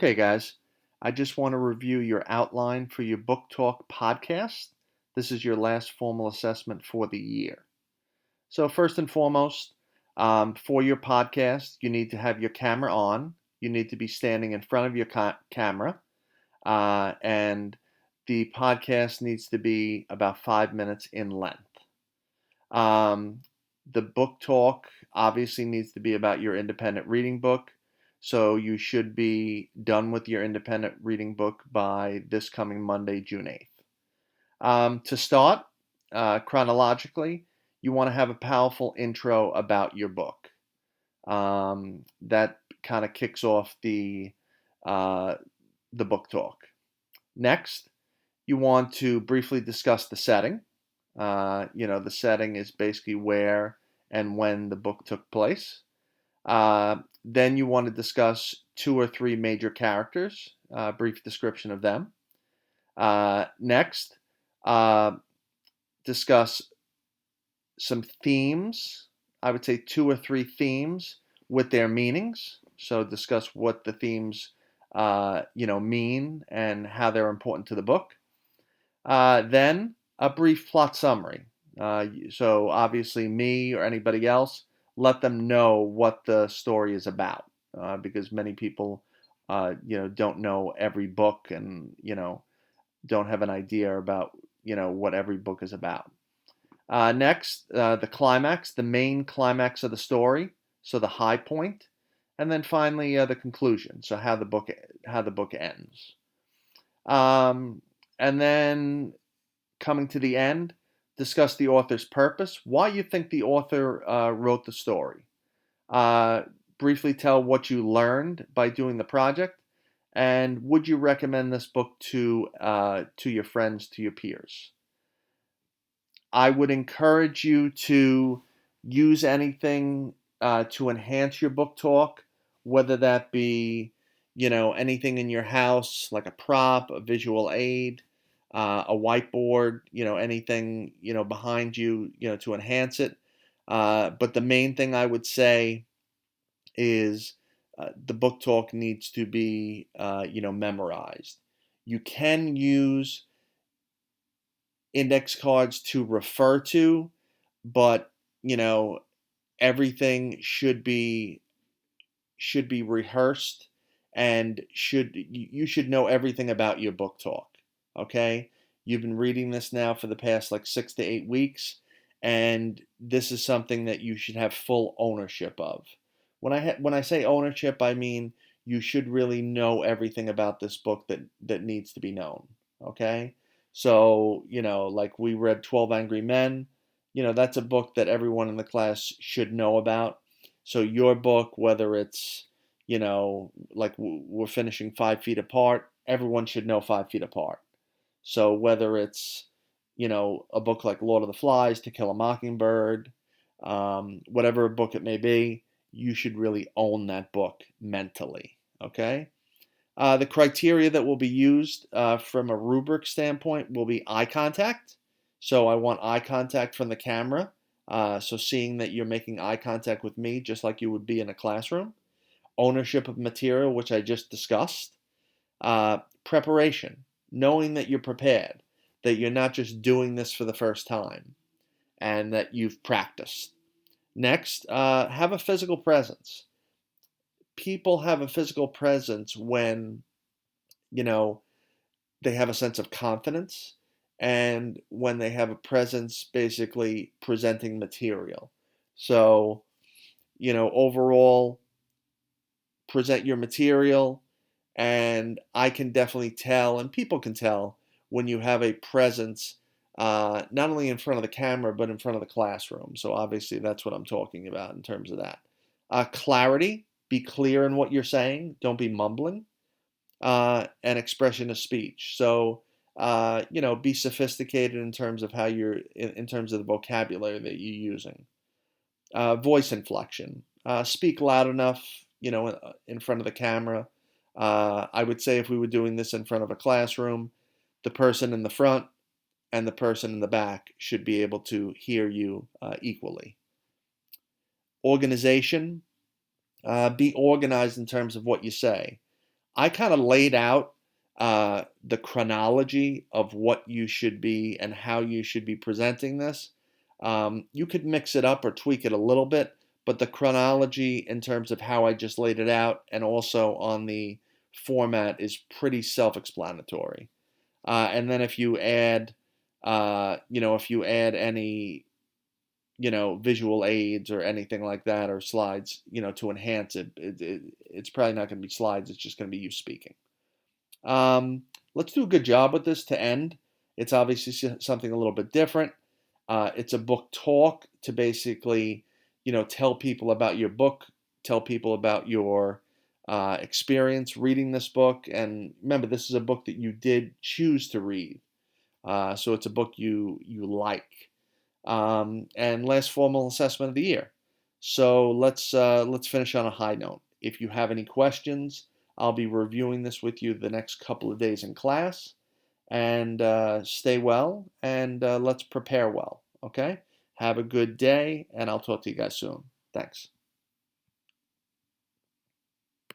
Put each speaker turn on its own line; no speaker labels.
Okay, guys, I just want to review your outline for your book talk podcast. This is your last formal assessment for the year. So, first and foremost, for your podcast, you need to have your camera on. You need to be standing in front of your camera, and the podcast needs to be about 5 minutes in length. Um, the book talk obviously needs to be about your independent reading book. So you should be done with your independent reading book by this coming Monday, June 8th. To start, chronologically, you want to have a powerful intro about your book. That kind of kicks off uh, the book talk. Next, you want to briefly discuss the setting. The setting is basically where and when the book took place. Then you want to discuss two or three major characters, brief description of them. Next, uh, discuss some themes. I would say two or three themes with their meanings. So discuss what the themes, mean and how they're important to the book. Then a brief plot summary. So obviously, me or anybody else, let them know what the story is about, because many people, don't know every book and don't have an idea about what every book is about. Next, the climax, the main climax of the story, so the high point, and then finally the conclusion, so how the book ends. Um, and then coming to the end, discuss the author's purpose, why you think the author wrote the story. Uh, Briefly tell what you learned by doing the project, and would you recommend this book to your friends, to your peers? I would encourage you to use anything to enhance your book talk, whether that be, anything in your house, like a prop, a visual aid, a whiteboard, anything, behind you, to enhance it. But the main thing I would say is the book talk needs to be, memorized. You can use index cards to refer to, but you know everything should be rehearsed, and you should know everything about your book talk. Okay, you've been reading this now for the past like 6 to 8 weeks, and this is something that you should have full ownership of. When I say ownership, I mean you should really know everything about this book that needs to be known. Okay, so like we read 12 Angry Men. That's a book that everyone in the class should know about. So your book, whether it's, like we're finishing 5 feet apart, everyone should know 5 feet apart. So whether it's, a book like Lord of the Flies, To Kill a Mockingbird, whatever book it may be, you should really own that book mentally. Okay. The criteria that will be used from a rubric standpoint will be eye contact. So I want eye contact from the camera. So seeing that you're making eye contact with me just like you would be in a classroom. Ownership of material, which I just discussed. Preparation, knowing that you're prepared, that you're not just doing this for the first time, and that you've practiced. Next, have a physical presence. People have a physical presence when, you know, they have a sense of confidence, and when they have a presence basically presenting material. So, overall, present your material, and I can definitely tell, and people can tell, when you have a presence, not only in front of the camera, but in front of the classroom. So, obviously, that's what I'm talking about in terms of that. Clarity, be clear in what you're saying, don't be mumbling. And expression of speech. So, be sophisticated in terms of how in terms of the vocabulary that you're using. Voice inflection. Speak loud enough, in front of the camera. I would say if we were doing this in front of a classroom, the person in the front and the person in the back should be able to hear you equally. Organization. Be organized in terms of what you say. I kind of laid out the chronology of what you should be and how you should be presenting this. You could mix it up or tweak it a little bit, but the chronology in terms of how I just laid it out and also on the format is pretty self-explanatory. And then if you add, if you add any, visual aids or anything like that or slides, to enhance it, it's probably not going to be slides. It's just going to be you speaking. Let's do a good job with this to end. It's obviously something a little bit different. It's a book talk to basically, tell people about your book, tell people about your experience reading this book. And remember, this is a book that you did choose to read. So it's a book you like. And last formal assessment of the year. So let's finish on a high note. If you have any questions, I'll be reviewing this with you the next couple of days in class. And stay well, and let's prepare well. Okay. Have a good day, and I'll talk to you guys soon. Thanks.